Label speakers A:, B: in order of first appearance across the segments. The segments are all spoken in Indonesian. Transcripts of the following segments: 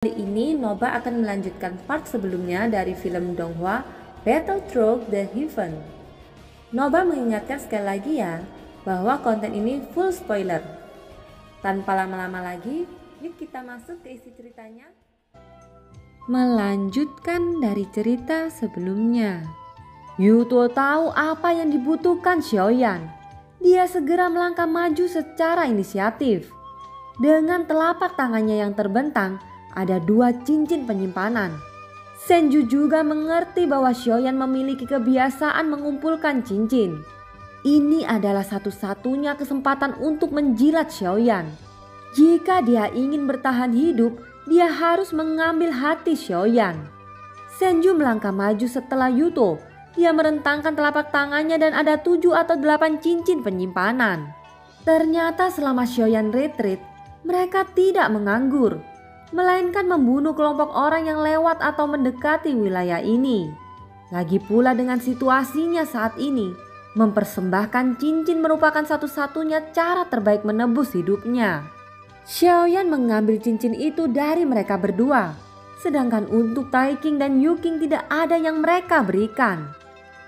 A: Kali ini Noba akan melanjutkan part sebelumnya dari film Donghua Battle Through the Heaven. Noba mengingatkan sekali lagi ya bahwa konten ini full spoiler. Tanpa lama-lama lagi, yuk kita masuk ke isi ceritanya. Melanjutkan dari cerita sebelumnya. Yuto tahu apa yang dibutuhkan Xiaoyan. Dia segera melangkah maju secara inisiatif. Dengan telapak tangannya yang terbentang, ada 2 cincin penyimpanan. Senju juga mengerti bahwa Xiaoyan memiliki kebiasaan mengumpulkan cincin. Ini adalah satu-satunya kesempatan untuk menjilat Xiaoyan. Jika dia ingin bertahan hidup, dia harus mengambil hati Xiaoyan. Senju melangkah maju setelah Yuto. Dia merentangkan telapak tangannya dan ada 7 atau 8 cincin penyimpanan. Ternyata selama Xiaoyan retreat, mereka tidak menganggur, melainkan membunuh kelompok orang yang lewat atau mendekati wilayah ini. Lagi pula dengan situasinya saat ini, mempersembahkan cincin merupakan satu-satunya cara terbaik menebus hidupnya. Xiaoyan mengambil cincin itu dari mereka berdua, sedangkan untuk Taiking dan Yuking tidak ada yang mereka berikan.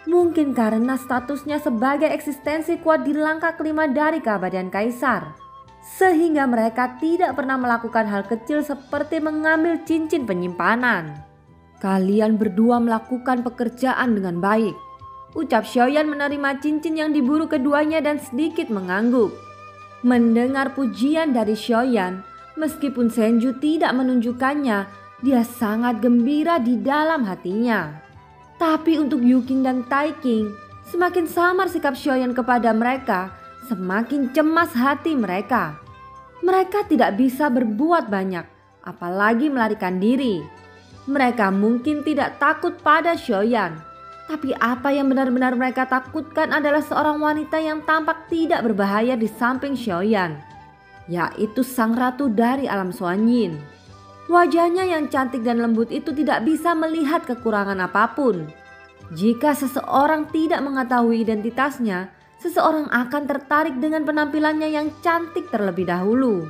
A: Mungkin karena statusnya sebagai eksistensi kuat di langkah kelima dari keabadian Kaisar, sehingga mereka tidak pernah melakukan hal kecil seperti mengambil cincin penyimpanan. Kalian berdua melakukan pekerjaan dengan baik, ucap Xiaoyan menerima cincin yang diburu keduanya dan sedikit mengangguk. Mendengar pujian dari Xiaoyan, meskipun Senju tidak menunjukkannya, dia sangat gembira di dalam hatinya. Tapi untuk Yuking dan Taiking, semakin samar sikap Xiaoyan kepada mereka, semakin cemas hati mereka. Mereka tidak bisa berbuat banyak, apalagi melarikan diri. Mereka mungkin tidak takut pada Xiaoyan, tapi apa yang benar-benar mereka takutkan adalah seorang wanita yang tampak tidak berbahaya di samping Xiaoyan, yaitu sang ratu dari alam Xuanyin. Wajahnya yang cantik dan lembut itu tidak bisa melihat kekurangan apapun. Jika seseorang tidak mengetahui identitasnya, seseorang akan tertarik dengan penampilannya yang cantik terlebih dahulu.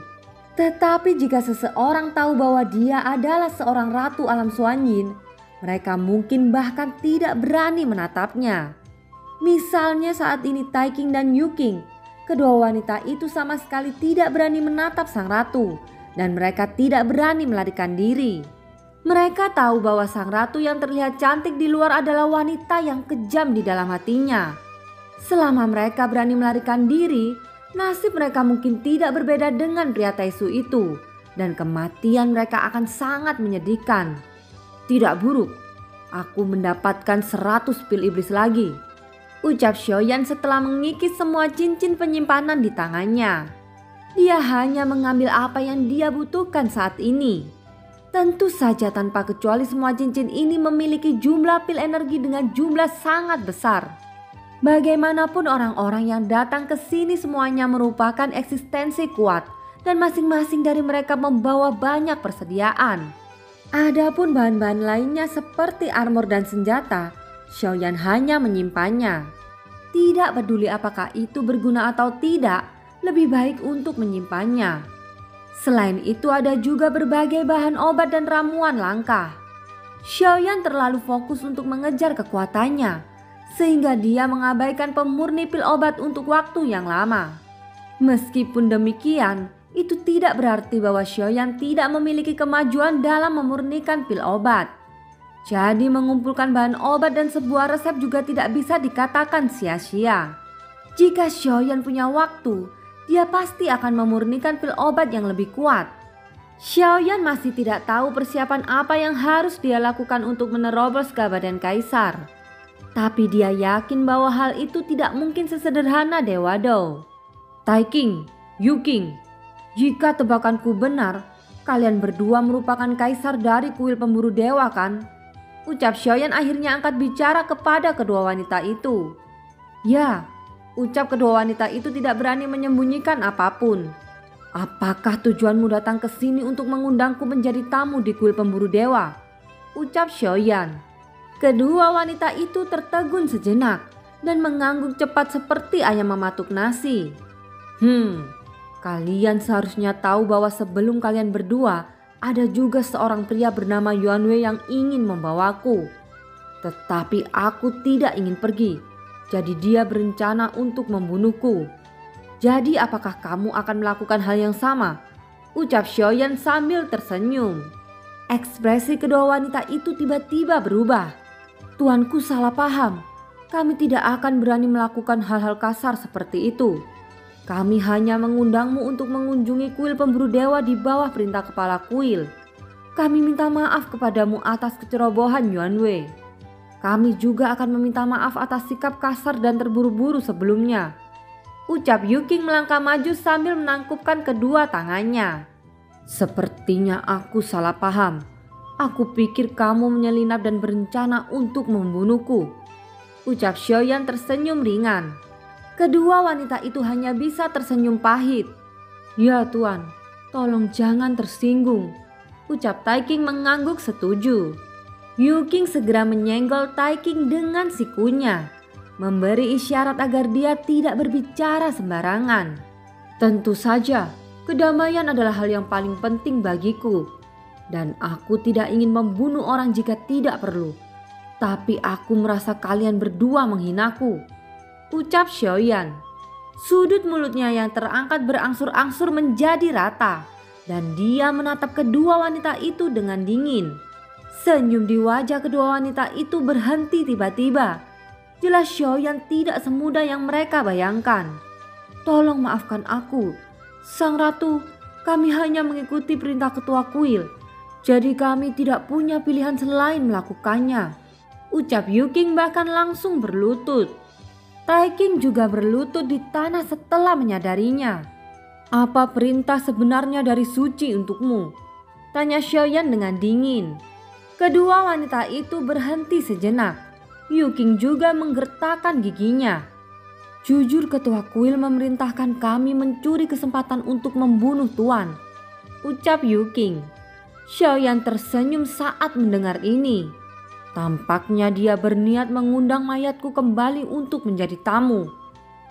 A: Tetapi jika seseorang tahu bahwa dia adalah seorang ratu alam Xuanyin, mereka mungkin bahkan tidak berani menatapnya. Misalnya saat ini Taiking dan Yuking, kedua wanita itu sama sekali tidak berani menatap sang ratu, dan mereka tidak berani melarikan diri. Mereka tahu bahwa sang ratu yang terlihat cantik di luar adalah wanita yang kejam di dalam hatinya. Selama mereka berani melarikan diri, nasib mereka mungkin tidak berbeda dengan pria Taisu itu, dan kematian mereka akan sangat menyedihkan. Tidak buruk, aku mendapatkan 100 pil iblis lagi, ucap Xiaoyan setelah mengikis semua cincin penyimpanan di tangannya. Dia hanya mengambil apa yang dia butuhkan saat ini. Tentu saja tanpa kecuali semua cincin ini memiliki jumlah pil energi dengan jumlah sangat besar. Bagaimanapun orang-orang yang datang ke sini semuanya merupakan eksistensi kuat dan masing-masing dari mereka membawa banyak persediaan. Adapun bahan-bahan lainnya seperti armor dan senjata, Xiaoyan hanya menyimpannya. Tidak peduli apakah itu berguna atau tidak, lebih baik untuk menyimpannya. Selain itu ada juga berbagai bahan obat dan ramuan langka. Xiaoyan terlalu fokus untuk mengejar kekuatannya, sehingga dia mengabaikan pemurni pil obat untuk waktu yang lama. Meskipun demikian, itu tidak berarti bahwa Xiaoyan tidak memiliki kemajuan dalam memurnikan pil obat. Jadi mengumpulkan bahan obat dan sebuah resep juga tidak bisa dikatakan sia-sia. Jika Xiaoyan punya waktu, dia pasti akan memurnikan pil obat yang lebih kuat. Xiaoyan masih tidak tahu persiapan apa yang harus dia lakukan untuk menerobos keabadian Kaisar. Tapi dia yakin bahwa hal itu tidak mungkin sesederhana Dewa Dou. Taiking, Yuking, jika tebakanku benar, kalian berdua merupakan kaisar dari kuil pemburu dewa kan? Ucap Xiaoyan akhirnya angkat bicara kepada kedua wanita itu. Ya, ucap kedua wanita itu tidak berani menyembunyikan apapun. Apakah tujuanmu datang ke sini untuk mengundangku menjadi tamu di kuil pemburu dewa? Ucap Xiaoyan. Kedua wanita itu tertegun sejenak dan mengangguk cepat seperti ayam mematuk nasi. Kalian seharusnya tahu bahwa sebelum kalian berdua ada juga seorang pria bernama Yuanwei yang ingin membawaku. Tetapi aku tidak ingin pergi, jadi dia berencana untuk membunuhku. Jadi apakah kamu akan melakukan hal yang sama? Ucap Xiaoyan sambil tersenyum. Ekspresi kedua wanita itu tiba-tiba berubah. Tuanku salah paham. Kami tidak akan berani melakukan hal-hal kasar seperti itu. Kami hanya mengundangmu untuk mengunjungi kuil pemburu dewa di bawah perintah kepala kuil. Kami minta maaf kepadamu atas kecerobohan Yuanwei. Kami juga akan meminta maaf atas sikap kasar dan terburu-buru sebelumnya. Ucap Yuking melangkah maju sambil menangkupkan kedua tangannya. Sepertinya aku salah paham. Aku pikir kamu menyelinap dan berencana untuk membunuhku. Ucap Xiaoyan tersenyum ringan. Kedua wanita itu hanya bisa tersenyum pahit. Ya tuan, tolong jangan tersinggung. Ucap Taiking mengangguk setuju. Yuking segera menyenggol Taiking dengan sikunya, memberi isyarat agar dia tidak berbicara sembarangan. Tentu saja, kedamaian adalah hal yang paling penting bagiku. Dan aku tidak ingin membunuh orang jika tidak perlu. Tapi aku merasa kalian berdua menghinaku. Ucap Xiaoyan. Sudut mulutnya yang terangkat berangsur-angsur menjadi rata. Dan dia menatap kedua wanita itu dengan dingin. Senyum di wajah kedua wanita itu berhenti tiba-tiba. Jelas Xiaoyan tidak semudah yang mereka bayangkan. Tolong maafkan aku. Sang Ratu, kami hanya mengikuti perintah ketua kuil. Jadi kami tidak punya pilihan selain melakukannya. Ucap Yuking bahkan langsung berlutut. Taiking juga berlutut di tanah setelah menyadarinya. Apa perintah sebenarnya dari Suci untukmu? Tanya Xiaoyan dengan dingin. Kedua wanita itu berhenti sejenak. Yuking juga menggertakkan giginya. Jujur ketua kuil memerintahkan kami mencuri kesempatan untuk membunuh tuan. Ucap Yuking. Xiaoyan tersenyum saat mendengar ini. Tampaknya dia berniat mengundang mayatku kembali untuk menjadi tamu.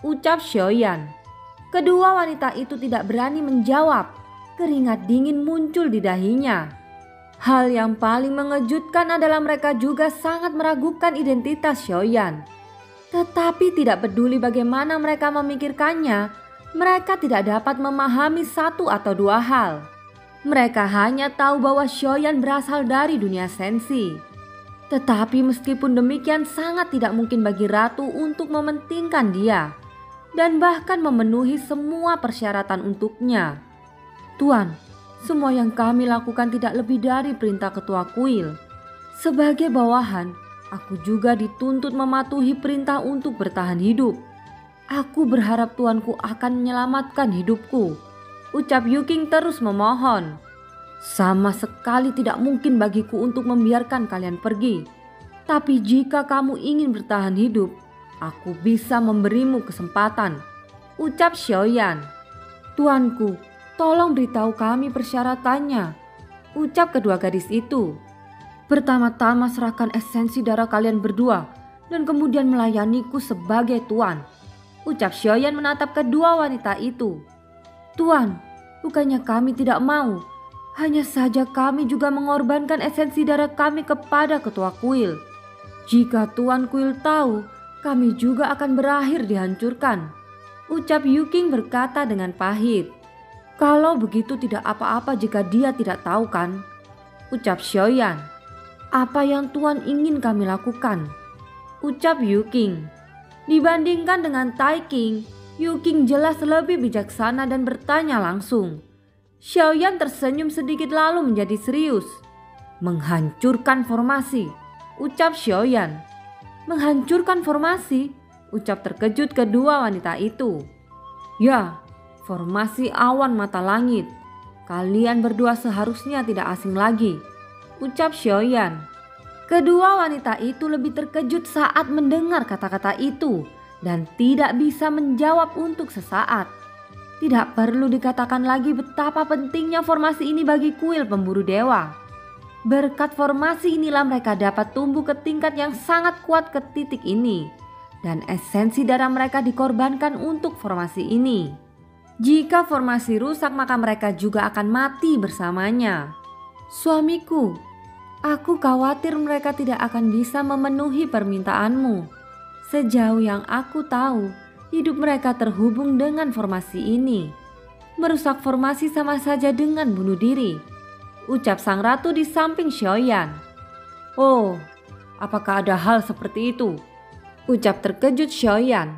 A: Ucap Xiaoyan. Kedua wanita itu tidak berani menjawab. Keringat dingin muncul di dahinya. Hal yang paling mengejutkan adalah mereka juga sangat meragukan identitas Xiaoyan. Tetapi tidak peduli bagaimana mereka memikirkannya, mereka tidak dapat memahami satu atau dua hal. Mereka hanya tahu bahwa Xiaoyan berasal dari dunia sensi. Tetapi meskipun demikian sangat tidak mungkin bagi ratu untuk mementingkan dia dan bahkan memenuhi semua persyaratan untuknya. Tuan, semua yang kami lakukan tidak lebih dari perintah ketua kuil. Sebagai bawahan, aku juga dituntut mematuhi perintah untuk bertahan hidup. Aku berharap tuanku akan menyelamatkan hidupku. Ucap Yuking terus memohon. Sama sekali tidak mungkin bagiku untuk membiarkan kalian pergi. Tapi jika kamu ingin bertahan hidup, aku bisa memberimu kesempatan. Ucap Xiaoyan. Tuanku, tolong beritahu kami persyaratannya. Ucap kedua gadis itu. Pertama-tama serahkan esensi darah kalian berdua dan kemudian melayaniku sebagai tuan. Ucap Xiaoyan menatap kedua wanita itu. Tuan, bukannya kami tidak mau. Hanya saja kami juga mengorbankan esensi darah kami kepada ketua kuil. Jika tuan kuil tahu, kami juga akan berakhir dihancurkan. Ucap Yuking berkata dengan pahit. Kalau begitu tidak apa-apa jika dia tidak tahu kan? Ucap Xiaoyan. Apa yang tuan ingin kami lakukan? Ucap Yuking. Dibandingkan dengan Taiking, Yuking jelas lebih bijaksana dan bertanya langsung. Xiaoyan tersenyum sedikit lalu menjadi serius. Menghancurkan formasi. Ucap Xiaoyan. Menghancurkan formasi? Ucap terkejut kedua wanita itu. Ya, formasi awan mata langit. Kalian berdua seharusnya tidak asing lagi. Ucap Xiaoyan. Kedua wanita itu lebih terkejut saat mendengar kata-kata itu dan tidak bisa menjawab untuk sesaat. Tidak perlu dikatakan lagi betapa pentingnya formasi ini bagi kuil pemburu dewa. Berkat formasi inilah mereka dapat tumbuh ke tingkat yang sangat kuat ke titik ini. Dan esensi darah mereka dikorbankan untuk formasi ini. Jika formasi rusak maka mereka juga akan mati bersamanya. Suamiku, aku khawatir mereka tidak akan bisa memenuhi permintaanmu. Sejauh yang aku tahu, hidup mereka terhubung dengan formasi ini. Merusak formasi sama saja dengan bunuh diri, ucap sang ratu di samping Xiaoyan. Oh, apakah ada hal seperti itu? Ucap terkejut Xiaoyan.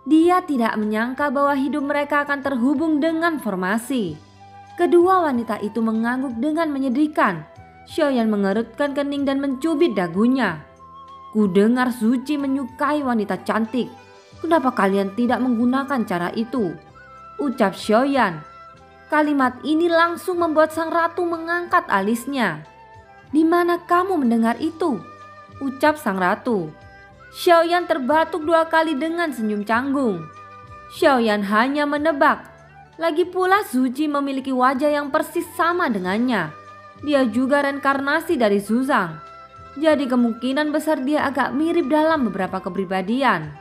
A: Dia tidak menyangka bahwa hidup mereka akan terhubung dengan formasi. Kedua wanita itu mengangguk dengan menyedihkan. Xiaoyan mengerutkan kening dan mencubit dagunya. Ku dengar Zuci menyukai wanita cantik. Kenapa kalian tidak menggunakan cara itu? Ucap Xiaoyan. Kalimat ini langsung membuat sang ratu mengangkat alisnya. Di mana kamu mendengar itu? Ucap sang ratu. Xiaoyan terbatuk 2 kali dengan senyum canggung. Xiaoyan hanya menebak. Lagi pula Zuci memiliki wajah yang persis sama dengannya. Dia juga reinkarnasi dari Zuzang. Jadi kemungkinan besar dia agak mirip dalam beberapa kepribadian.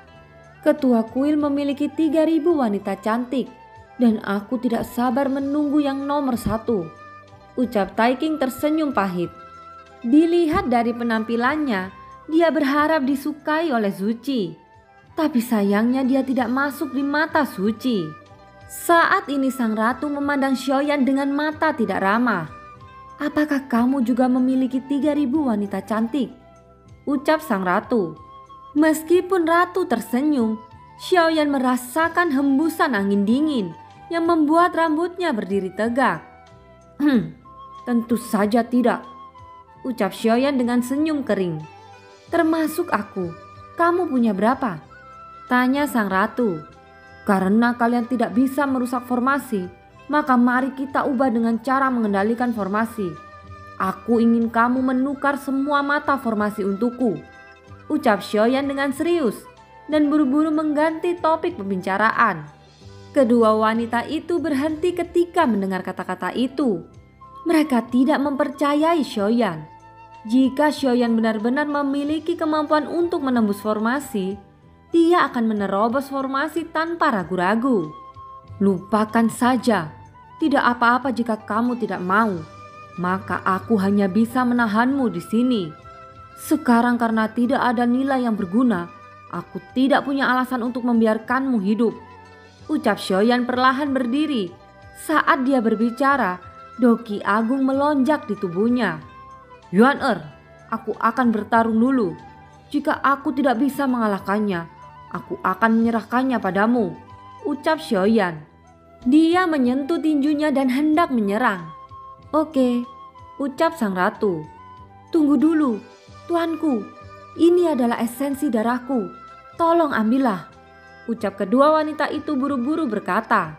A: Ketua kuil memiliki 3.000 wanita cantik. Dan aku tidak sabar menunggu yang nomor 1. Ucap Taiking tersenyum pahit. Dilihat dari penampilannya, dia berharap disukai oleh Zuci. Tapi sayangnya dia tidak masuk di mata Zuci. Saat ini sang ratu memandang Xiaoyan dengan mata tidak ramah. Apakah kamu juga memiliki 3.000 wanita cantik? Ucap sang ratu. Meskipun ratu tersenyum, Xiaoyan merasakan hembusan angin dingin yang membuat rambutnya berdiri tegak. Tentu saja tidak. Ucap Xiaoyan dengan senyum kering. Termasuk aku. Kamu punya berapa? Tanya sang ratu. Karena kalian tidak bisa merusak formasi, maka mari kita ubah dengan cara mengendalikan formasi. Aku ingin kamu menukar semua mata formasi untukku. Ucap Xiaoyan dengan serius dan buru-buru mengganti topik pembicaraan. Kedua wanita itu berhenti ketika mendengar kata-kata itu. Mereka tidak mempercayai Xiaoyan. Jika Xiaoyan benar-benar memiliki kemampuan untuk menembus formasi, dia akan menerobos formasi tanpa ragu-ragu. Lupakan saja, tidak apa-apa jika kamu tidak mau. Maka aku hanya bisa menahanmu di sini. Sekarang karena tidak ada nilai yang berguna, aku tidak punya alasan untuk membiarkanmu hidup. Ucap Xiaoyan perlahan berdiri. Saat dia berbicara, Doki Agung melonjak di tubuhnya. Yuan aku akan bertarung dulu. Jika aku tidak bisa mengalahkannya, aku akan menyerahkannya padamu. Ucap Xiaoyan. Dia menyentuh tinjunya dan hendak menyerang. Oke, ucap sang ratu. Tunggu dulu, tuanku. Ini adalah esensi darahku. Tolong ambillah. Ucap kedua wanita itu buru-buru berkata.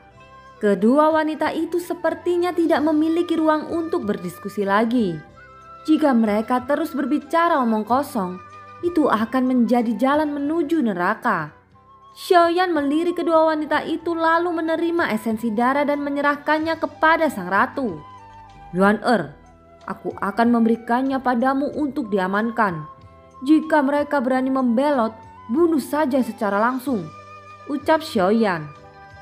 A: Kedua wanita itu sepertinya tidak memiliki ruang untuk berdiskusi lagi. Jika mereka terus berbicara omong kosong, itu akan menjadi jalan menuju neraka. Xiaoyan melirik kedua wanita itu lalu menerima esensi darah dan menyerahkannya kepada sang ratu. Yuan aku akan memberikannya padamu untuk diamankan. Jika mereka berani membelot, bunuh saja secara langsung. Ucap Xiaoyan.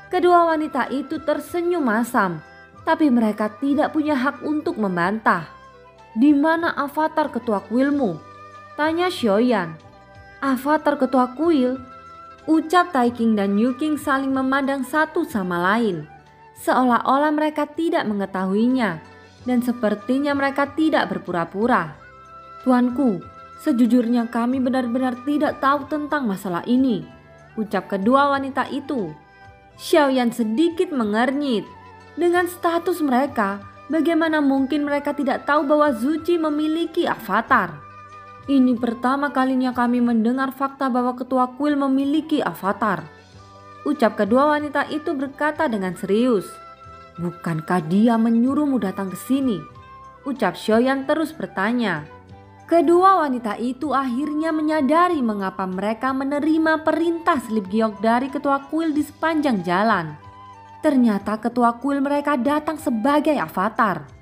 A: Kedua wanita itu tersenyum masam, tapi mereka tidak punya hak untuk membantah. Di mana avatar ketua kuilmu? Tanya Xiaoyan. Avatar ketua kuil? Ucap Taiking dan Yuking saling memandang satu sama lain. Seolah-olah mereka tidak mengetahuinya dan sepertinya mereka tidak berpura-pura. Tuanku, sejujurnya kami benar-benar tidak tahu tentang masalah ini. Ucap kedua wanita itu. Xiaoyan sedikit mengernyit. Dengan status mereka, bagaimana mungkin mereka tidak tahu bahwa Zuci memiliki avatar? Ini pertama kalinya kami mendengar fakta bahwa ketua kuil memiliki avatar. Ucap kedua wanita itu berkata dengan serius. Bukankah dia menyuruhmu datang ke sini? Ucap Xiaoyan terus bertanya. Kedua wanita itu akhirnya menyadari mengapa mereka menerima perintah selip giok dari ketua kuil di sepanjang jalan. Ternyata ketua kuil mereka datang sebagai avatar.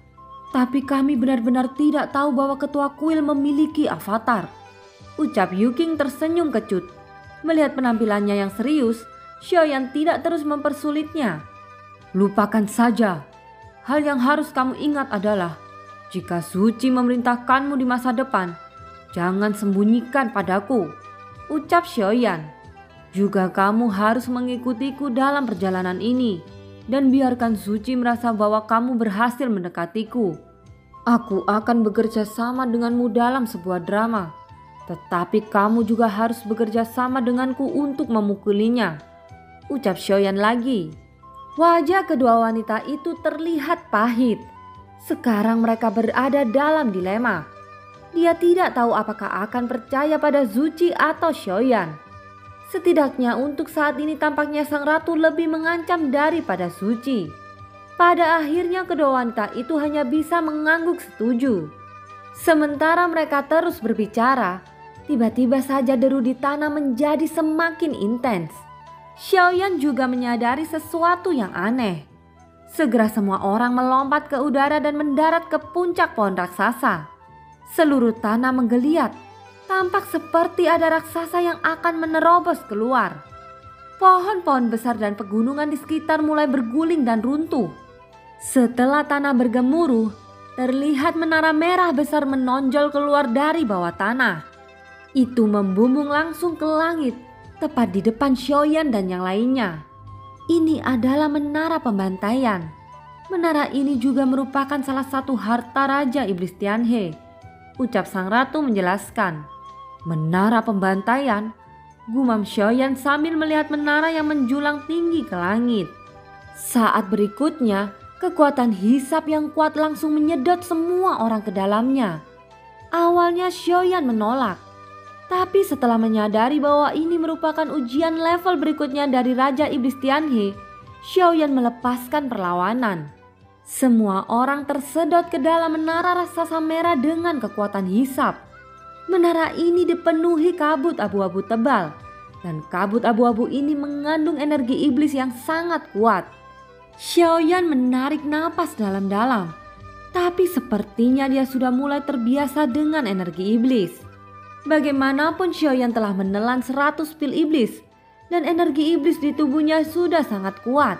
A: Tapi kami benar-benar tidak tahu bahwa ketua kuil memiliki avatar. Ucap Yuking tersenyum kecut. Melihat penampilannya yang serius, Xiaoyan tidak terus mempersulitnya. Lupakan saja. Hal yang harus kamu ingat adalah Jika Suci memerintahkanmu di masa depan, jangan sembunyikan padaku, ucap Xiaoyan. Juga kamu harus mengikutiku dalam perjalanan ini dan biarkan Suci merasa bahwa kamu berhasil mendekatiku. Aku akan bekerja sama denganmu dalam sebuah drama, tetapi kamu juga harus bekerja sama denganku untuk memukulinya, ucap Xiaoyan lagi. Wajah kedua wanita itu terlihat pahit. Sekarang mereka berada dalam dilema. Dia tidak tahu apakah akan percaya pada Zuci atau Xiaoyan. Setidaknya untuk saat ini tampaknya sang ratu lebih mengancam daripada Suci. Pada akhirnya kedua wanita itu hanya bisa mengangguk setuju. Sementara mereka terus berbicara, tiba-tiba saja deru di tanah menjadi semakin intens. Xiaoyan juga menyadari sesuatu yang aneh. Segera semua orang melompat ke udara dan mendarat ke puncak pohon raksasa. Seluruh tanah menggeliat. Tampak seperti ada raksasa yang akan menerobos keluar. Pohon-pohon besar dan pegunungan di sekitar mulai berguling dan runtuh. Setelah tanah bergemuruh, terlihat menara merah besar menonjol keluar dari bawah tanah. Itu membumbung langsung ke langit, tepat di depan Xiaoyan dan yang lainnya. Ini adalah menara pembantaian. Menara ini juga merupakan salah satu harta Raja Iblis Tianhe, ucap sang ratu menjelaskan. Menara pembantaian, gumam Xiaoyan sambil melihat menara yang menjulang tinggi ke langit. Saat berikutnya, kekuatan hisap yang kuat langsung menyedot semua orang ke dalamnya. Awalnya Xiaoyan menolak, tapi setelah menyadari bahwa ini merupakan ujian level berikutnya dari Raja Iblis Tianhe, Xiaoyan melepaskan perlawanan. Semua orang tersedot ke dalam menara raksasa merah dengan kekuatan hisap. Menara ini dipenuhi kabut abu-abu tebal, dan kabut abu-abu ini mengandung energi iblis yang sangat kuat. Xiaoyan menarik napas dalam-dalam, tapi sepertinya dia sudah mulai terbiasa dengan energi iblis. Bagaimanapun Xiaoyan telah menelan 100 pil iblis, dan energi iblis di tubuhnya sudah sangat kuat.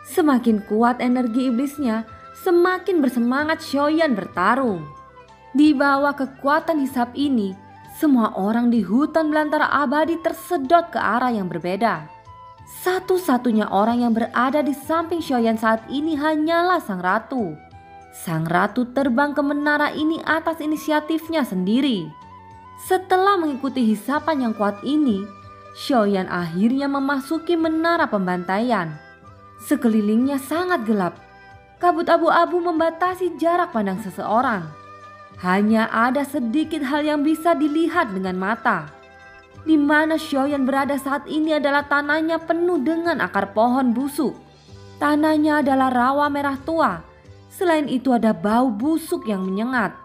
A: Semakin kuat energi iblisnya, semakin bersemangat Xiaoyan bertarung. Di bawah kekuatan hisap ini, semua orang di hutan belantara abadi tersedot ke arah yang berbeda. Satu-satunya orang yang berada di samping Xiaoyan saat ini hanyalah sang ratu. Sang ratu terbang ke menara ini atas inisiatifnya sendiri. Setelah mengikuti hisapan yang kuat ini, Xiaoyan akhirnya memasuki menara pembantaian. Sekelilingnya sangat gelap. Kabut abu-abu membatasi jarak pandang seseorang. Hanya ada sedikit hal yang bisa dilihat dengan mata. Di mana Xiaoyan berada saat ini adalah tanahnya penuh dengan akar pohon busuk. Tanahnya adalah rawa merah tua. Selain itu ada bau busuk yang menyengat.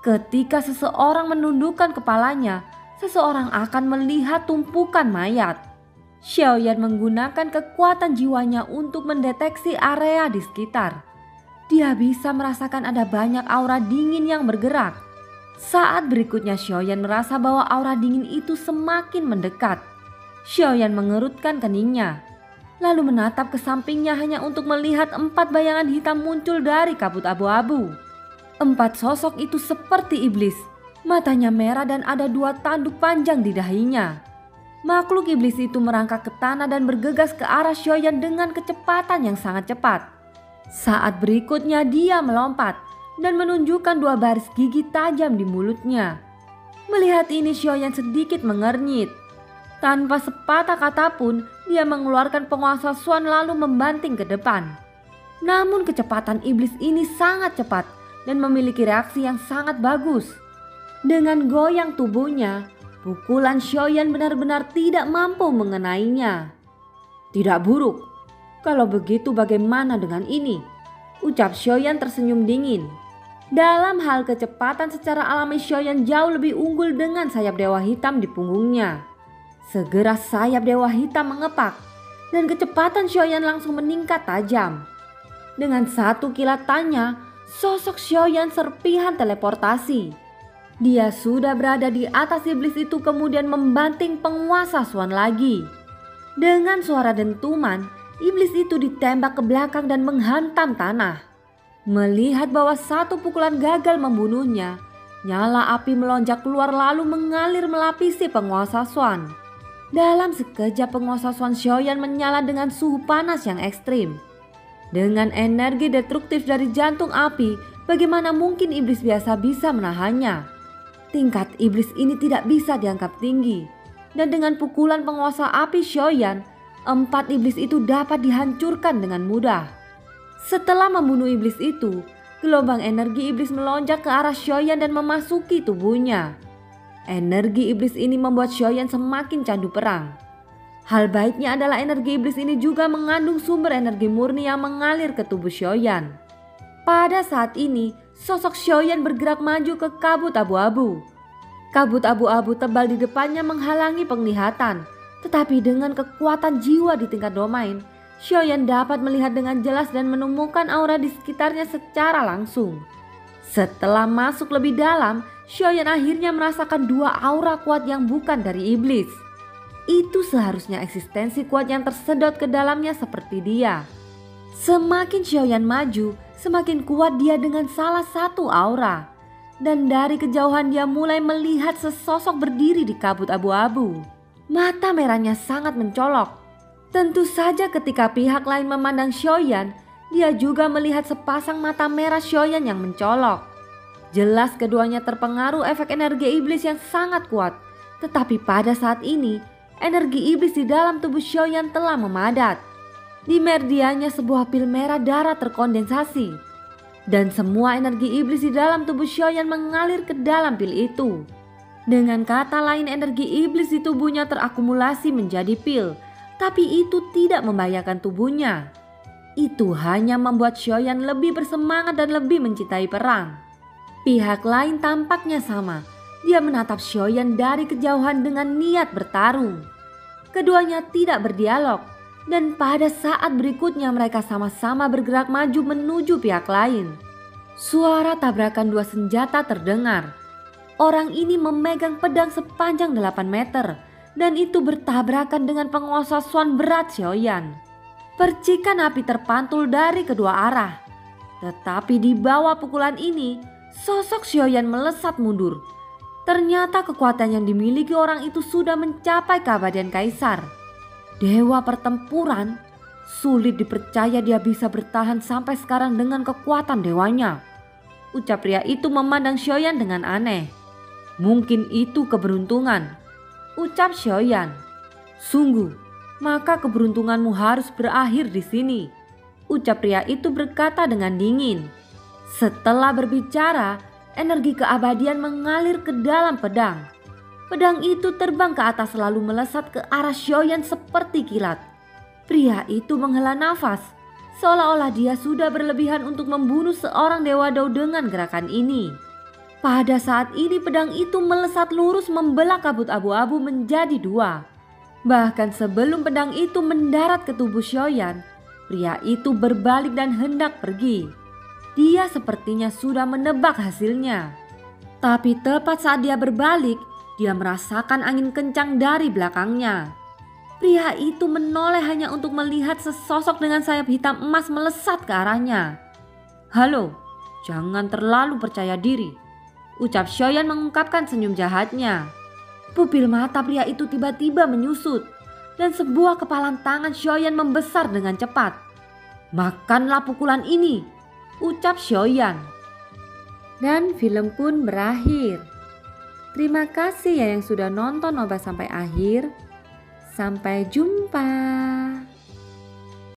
A: Ketika seseorang menundukkan kepalanya, seseorang akan melihat tumpukan mayat. Xiaoyan menggunakan kekuatan jiwanya untuk mendeteksi area di sekitar. Dia bisa merasakan ada banyak aura dingin yang bergerak. Saat berikutnya Xiaoyan merasa bahwa aura dingin itu semakin mendekat. Xiaoyan mengerutkan keningnya, lalu menatap ke sampingnya hanya untuk melihat 4 bayangan hitam muncul dari kabut abu-abu. 4 sosok itu seperti iblis. Matanya merah dan ada 2 tanduk panjang di dahinya. Makhluk iblis itu merangkak ke tanah dan bergegas ke arah Xiaoyan dengan kecepatan yang sangat cepat. Saat berikutnya dia melompat dan menunjukkan 2 baris gigi tajam di mulutnya. Melihat ini Xiaoyan sedikit mengernyit. Tanpa sepatah kata pun dia mengeluarkan penguasa Xuan lalu membanting ke depan. Namun kecepatan iblis ini sangat cepat dan memiliki reaksi yang sangat bagus. Dengan goyang tubuhnya, pukulan Xiaoyan benar-benar tidak mampu mengenainya. Tidak buruk. Kalau begitu bagaimana dengan ini? Ucap Xiaoyan tersenyum dingin. Dalam hal kecepatan secara alami Xiaoyan jauh lebih unggul dengan sayap dewa hitam di punggungnya. Segera sayap dewa hitam mengepak dan kecepatan Xiaoyan langsung meningkat tajam. Dengan satu kilatannya, sosok Xiaoyan serpihan teleportasi. Dia sudah berada di atas iblis itu kemudian membanting penguasa Xuan lagi. Dengan suara dentuman, iblis itu ditembak ke belakang dan menghantam tanah. Melihat bahwa satu pukulan gagal membunuhnya, nyala api melonjak keluar lalu mengalir melapisi penguasa Swan. Dalam sekejap penguasa Swan Xiaoyan menyala dengan suhu panas yang ekstrim. Dengan energi destruktif dari jantung api, bagaimana mungkin iblis biasa bisa menahannya? Tingkat iblis ini tidak bisa dianggap tinggi. Dan dengan pukulan penguasa api Xiaoyan, 4 iblis itu dapat dihancurkan dengan mudah. Setelah membunuh iblis itu, gelombang energi iblis melonjak ke arah Xiaoyan dan memasuki tubuhnya. Energi iblis ini membuat Xiaoyan semakin candu perang. Hal baiknya adalah energi iblis ini juga mengandung sumber energi murni yang mengalir ke tubuh Xiaoyan. Pada saat ini, sosok Xiaoyan bergerak maju ke kabut abu-abu. Kabut abu-abu tebal di depannya menghalangi penglihatan, tetapi dengan kekuatan jiwa di tingkat domain, Xiaoyan dapat melihat dengan jelas dan menemukan aura di sekitarnya secara langsung. Setelah masuk lebih dalam, Xiaoyan akhirnya merasakan 2 aura kuat yang bukan dari iblis. Itu seharusnya eksistensi kuat yang tersedot ke dalamnya seperti dia. Semakin Xiaoyan maju, semakin kuat dia dengan salah satu aura. Dan dari kejauhan dia mulai melihat sesosok berdiri di kabut abu-abu. Mata merahnya sangat mencolok. Tentu saja ketika pihak lain memandang Xiaoyan, dia juga melihat sepasang mata merah Xiaoyan yang mencolok. Jelas keduanya terpengaruh efek energi iblis yang sangat kuat. Tetapi pada saat ini, energi iblis di dalam tubuh Xiaoyan telah memadat. Di meridiannya sebuah pil merah darah terkondensasi. Dan semua energi iblis di dalam tubuh Xiaoyan mengalir ke dalam pil itu. Dengan kata lain, energi iblis di tubuhnya terakumulasi menjadi pil. Tapi itu tidak membahayakan tubuhnya. Itu hanya membuat Xiaoyan lebih bersemangat dan lebih mencintai perang. Pihak lain tampaknya sama. Dia menatap Xiaoyan dari kejauhan dengan niat bertarung. Keduanya tidak berdialog. Dan pada saat berikutnya mereka sama-sama bergerak maju menuju pihak lain. Suara tabrakan 2 senjata terdengar. Orang ini memegang pedang sepanjang 8 meter. Dan itu bertabrakan dengan penguasa Swan berat Xiaoyan. Percikan api terpantul dari kedua arah. Tetapi di bawah pukulan ini, sosok Xiaoyan melesat mundur. Ternyata kekuatan yang dimiliki orang itu sudah mencapai keabadian kaisar. Dewa pertempuran, sulit dipercaya dia bisa bertahan sampai sekarang dengan kekuatan dewanya. Ucap pria itu memandang Xiaoyan dengan aneh. Mungkin itu keberuntungan. Ucap Xiaoyan. Sungguh, maka keberuntunganmu harus berakhir di sini. Ucap pria itu berkata dengan dingin. Setelah berbicara, energi keabadian mengalir ke dalam pedang. Pedang itu terbang ke atas lalu melesat ke arah Xiaoyan seperti kilat. Pria itu menghela nafas, seolah-olah dia sudah berlebihan untuk membunuh seorang dewa Dao dengan gerakan ini. Pada saat ini pedang itu melesat lurus membelah kabut abu-abu menjadi 2. Bahkan sebelum pedang itu mendarat ke tubuh Xiaoyan, pria itu berbalik dan hendak pergi. Dia sepertinya sudah menebak hasilnya. Tapi tepat saat dia berbalik, dia merasakan angin kencang dari belakangnya. Pria itu menoleh hanya untuk melihat sesosok dengan sayap hitam emas melesat ke arahnya. Halo, jangan terlalu percaya diri. Ucap Xiaoyan mengungkapkan senyum jahatnya. Pupil mata pria itu tiba-tiba menyusut. Dan sebuah kepalan tangan Xiaoyan membesar dengan cepat. Makanlah pukulan ini, ucap Xiaoyan. Dan film pun berakhir. Terima kasih ya yang sudah nonton Nobas sampai akhir. Sampai jumpa.